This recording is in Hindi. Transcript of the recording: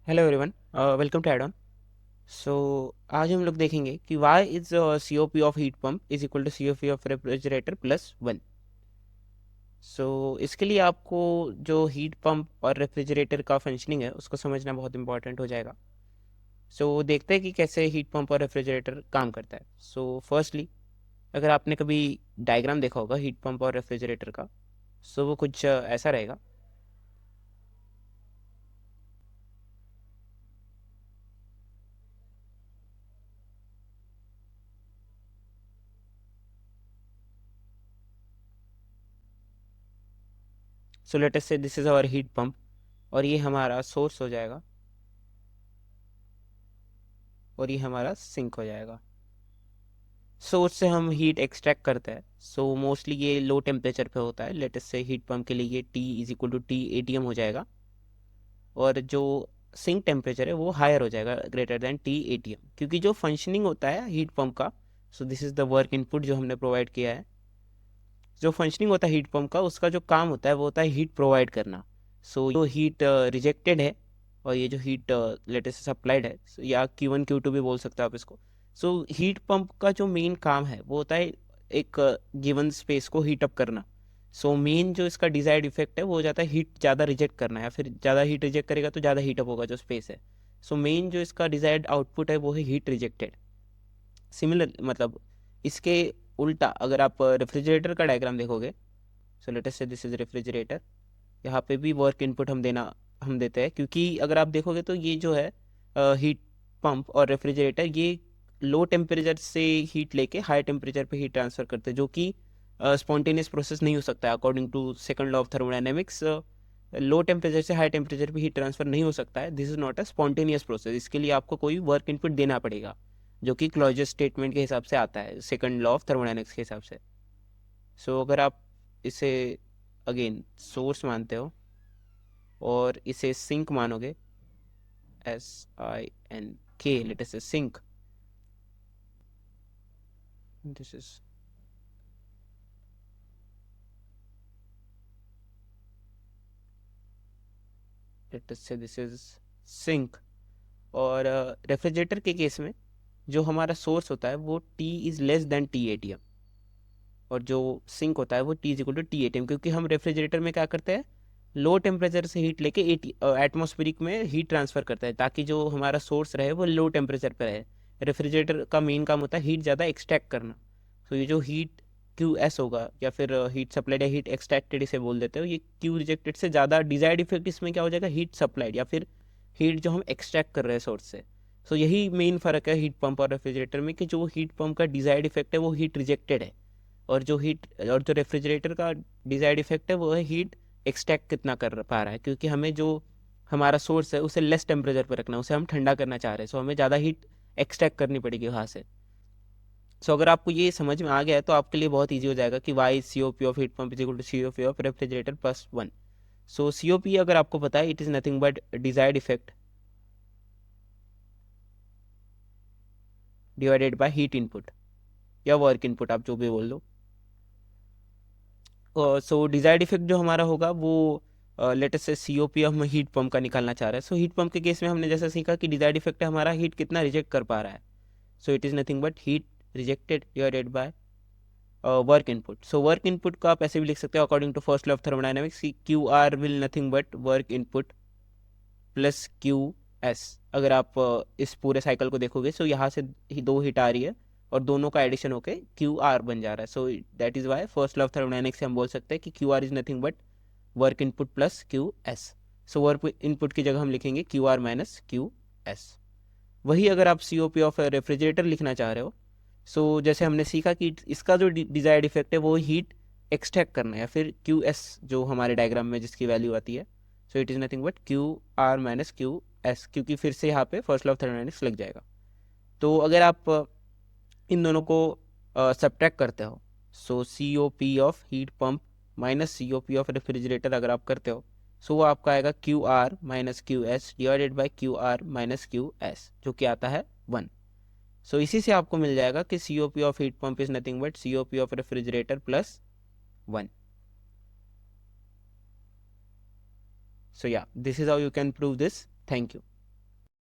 Hello everyone, welcome to add on. So आज हम लोग देखेंगे कि why is C O P of heat pump is equal to C O P of refrigerator plus one. So इसके लिए आपको जो हीट पंप और रेफ्रिजरेटर का फंक्शनिंग है उसको समझना बहुत इंपॉर्टेंट हो जाएगा। देखते हैं कि कैसे हीट पंप और रेफ्रिजरेटर काम करता है। फर्स्टली, अगर आपने कभी डायग्राम देखा होगा हीट पंप और रेफ्रिजरेटर का, वो कुछ ऐसा रहेगा। Let us say this is our heat pump और ये हमारा सोर्स हो जाएगा और ये हमारा सिंक हो जाएगा। सोर्स से हम हीट एक्सट्रैक्ट करते हैं। मोस्टली ये लो टेम्परेचर पे होता है। लेटेस्ट से हीट पंप के लिए ये T is equal to T ATM हो जाएगा और जो सिंक टेम्परेचर है वो हायर हो जाएगा ग्रेटर देन टी एटीएम, क्योंकि जो फंक्शनिंग होता है हीट पंप का, this is the work input जो हमने प्रोवाइड किया है। जो फंक्शनिंग होता है हीट पंप का, उसका जो काम होता है वो होता है हीट प्रोवाइड करना। जो हीट रिजेक्टेड है और ये जो हीट लेटेस्ट सप्लाइड है, या Q1 Q2 भी बोल सकते हो आप इसको। हीट पंप का जो मेन काम है वो होता है एक गिवन स्पेस को हीट अप करना। मेन जो इसका डिजायर्ड इफेक्ट है वो हो जाता है हीट ज़्यादा रिजेक्ट करना, या फिर ज़्यादा हीट रिजेक्ट करेगा तो ज़्यादा हीट अप होगा जो स्पेस है। मेन जो इसका डिजायर्ड आउटपुट है वो है हीट रिजेक्टेड। सिमिलर मतलब इसके उल्टा अगर आप रेफ्रिजरेटर का डायग्राम देखोगे, late us say this is refrigerator. यहाँ पे भी वर्क इनपुट हम देते हैं, क्योंकि अगर आप देखोगे तो ये जो है हीट पंप और रेफ्रिजरेटर, ये लो टेम्परेचर से हीट लेके हाई टेम्परेचर पे हीट ट्रांसफर करते हैं, जो कि स्पॉन्टेनियस प्रोसेस नहीं हो सकता है। According to second law of thermodynamics, low temperature से हाई टेम्परेचर पे हीट ट्रांसफर नहीं हो सकता है। This is not a spontaneous process. इसके लिए आपको कोई वर्क इनपुट देना पड़ेगा, जो कि क्लॉजर स्टेटमेंट के हिसाब से आता है, सेकंड लॉ ऑफ थर्मोडायनेमिक्स के हिसाब से। अगर आप इसे अगेन सोर्स मानते हो और इसे सिंक मानोगे, SINK, let us say sink, this is let us say this is sink. और रेफ्रिजरेटर के केस में जो हमारा सोर्स होता है वो T is less than T ATM, और जो सिंक होता है वो T is equal to T ATM, क्योंकि हम रेफ्रिजरेटर में क्या करते हैं, लो टेम्परेचर से हीट लेके एटमॉस्फेरिक में हीट ट्रांसफर करते हैं, ताकि जो हमारा सोर्स रहे वो लो टेम्परेचर पर रहे। रेफ्रिजरेटर का मेन काम होता है हीट ज़्यादा एक्सट्रैक्ट करना। ये जो हीट QS होगा, या फिर हीट सप्लाइड या हीट एक्सट्रैक्टेड इसे बोल देते हो, ये Q रिजेक्टेड से ज़्यादा डिजायर्ड इफेक्ट इसमें क्या हो जाएगा, हीट सप्लाइड या फिर हीट जो हम एक्सट्रैक्ट कर रहे हैं सोर्स से। यही मेन फ़र्क है हीट पंप और रेफ्रिजरेटर में, कि जो हीट पंप का डिजायर्ड इफेक्ट है वो हीट रिजेक्टेड है, और जो रेफ्रिजरेटर का डिजायर्ड इफेक्ट है वो है हीट एक्सट्रैक्ट कितना कर पा रहा है, क्योंकि हमें जो हमारा सोर्स है उसे लेस टेम्परेचर पर रखना है, उसे हम ठंडा करना चाह रहे हैं। हमें ज़्यादा हीट एक्सट्रैक्ट करनी पड़ेगी वहाँ से। अगर आपको ये समझ में आ गया है तो आपके लिए बहुत ईजी हो जाएगा कि why COP of heat pump is equal to COP of refrigerator plus one. COP अगर आपको पता है, it is nothing but desired effect divided by heat input या वर्क इनपुट, आप जो भी बोल लो। डिजायर्ड इफेक्ट जो हमारा होगा वो लेटेस्ट से COP हम हीट पंप का निकालना चाह रहे हैं। हीट पंप के केस में हमने जैसा सीखा कि डिजायर्ड इफेक्ट है हमारा हीट कितना रिजेक्ट कर पा रहा है। It is nothing but heat rejected divided by work input. Work input को आप ऐसे भी लिख सकते हो according to first law of thermodynamics, QR will nothing but work input plus QS। अगर आप इस पूरे साइकिल को देखोगे, यहाँ से ही दो हीट आ रही है और दोनों का एडिशन होके QR बन जा रहा है। That is why first law of thermodynamics से हम बोल सकते हैं कि QR is nothing but work input plus QS। Work input की जगह हम लिखेंगे QR माइनस QS। वही अगर आप COP ऑफ रेफ्रिजरेटर लिखना चाह रहे हो, जैसे हमने सीखा कि इसका जो डिजायर्ड इफेक्ट है वो हीट एक्सट्रैक्ट करना है, या फिर QS जो हमारे डायग्राम में जिसकी वैल्यू आती है। It is nothing but QR minus QS, क्योंकि फिर से यहाँ पे फर्स्ट लॉ ऑफ थर्मोडायनेमिक्स लग जाएगा। अगर आप इन दोनों को सब्ट्रैक्ट करते हो, COP of heat pump minus COP of refrigerator अगर आप करते हो, वो आपका आएगा QR minus QS divided by QR minus QS, जो कि आता है 1। इसी से आपको मिल जाएगा कि COP of heat pump is nothing but COP of refrigerator plus 1। या this is how you can prove this. Thank you.